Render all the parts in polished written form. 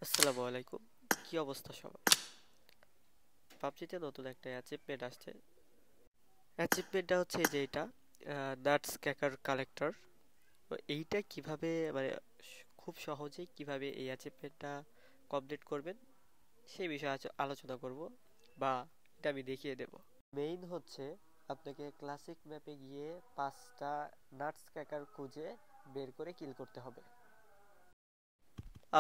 আসসালামু আলাইকুম। কি অবস্থা সবার? পাবজিতে নতুন একটা অ্যাচিভমেন্ট আসছে। অ্যাচিভমেন্টটা হচ্ছে যে এটা নাটস ক্যাকার কালেক্টর। তো এইটা কিভাবে মানে খুব সহজেই কিভাবে এই অ্যাচিভমেন্টটা কমপ্লিট করবেন সেই বিষয়ে আলোচনা করব, বা এটা আমি দেখিয়ে দেব। মেইন হচ্ছে আপনাকে ক্লাসিক ম্যাপে গিয়ে 5টা নাটস ক্যাকার খুঁজে বের করে কিল করতে হবে।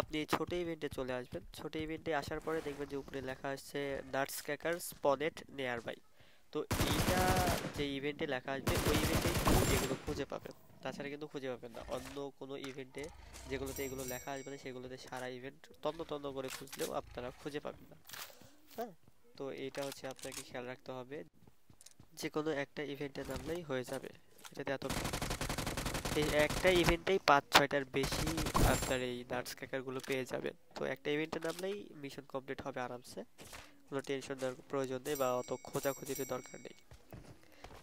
আপনি ছোট ইভেন্টে চলে আসবেন। ছোট ইভেন্টে আসার পরে দেখবেন যে উপরে লেখা আসছে নাটস ক্যাকার স্পনেট নিয়ার বাই। তো এইটা যে ইভেন্টে লেখা আসবে ওই ইভেন্টে এগুলো খুঁজে পাবেন, তাছাড়া কিন্তু খুঁজে পাবেন না অন্য কোনো ইভেন্টে। যেগুলোতে এগুলো লেখা আসবে না সেগুলোতে সারা ইভেন্ট তন্ন তন্ন করে খুঁজলেও আপনারা খুঁজে পাবেন না। হ্যাঁ, তো এইটা হচ্ছে আপনাকে খেয়াল রাখতে হবে। যে কোনো একটা ইভেন্টে নামলেই হয়ে যাবে, এটাতে এত এই একটা ইভেন্টেই 5-6টার বেশি আপনার এই নাটস ক্র্যাকারগুলো পেয়ে যাবেন। তো একটা ইভেন্টে নামলেই মিশন কমপ্লিট হবে আরামসে, কোনো টেনশন দেওয়ার প্রয়োজন নেই বা অত খোঁজাখুঁজির দরকার নেই।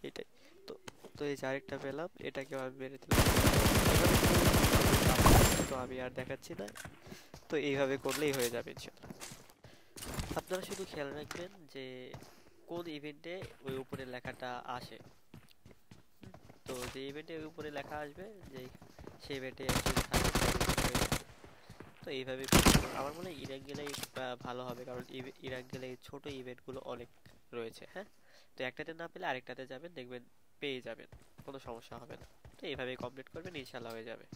এটাই। তো তো এই যে আরেকটা পেলাম, এটাকেও আমি মেরে দিলাম। তো আমি আর দেখাচ্ছি না, তো এইভাবে করলেই হয়ে যাবে ইনশাল্লাহ। আপনারা শুধু খেয়াল রাখবেন যে কোন ইভেন্টে ওই উপরে লেখাটা আসে। তো যে ইভেন্টে ওই উপরে লেখা আসবে যে সেই ইভেন্টে অ্যাকচুয়ালি থাকবে, তাহলে হয়ে যাবে। তো এইভাবে আমার মনে হয় ইরাক গেলেই ভালো হবে, কারণ ইরাক গেলে এই ছোট ইভেন্টগুলো অনেক রয়েছে। হ্যাঁ, তো একটাতে না পেলে আরেকটাতে যাবেন, দেখবেন পেয়ে যাবেন, কোনো সমস্যা হবে না। তো এইভাবেই কমপ্লিট করবেন, ইনশাল্লাহ হয়ে যাবে।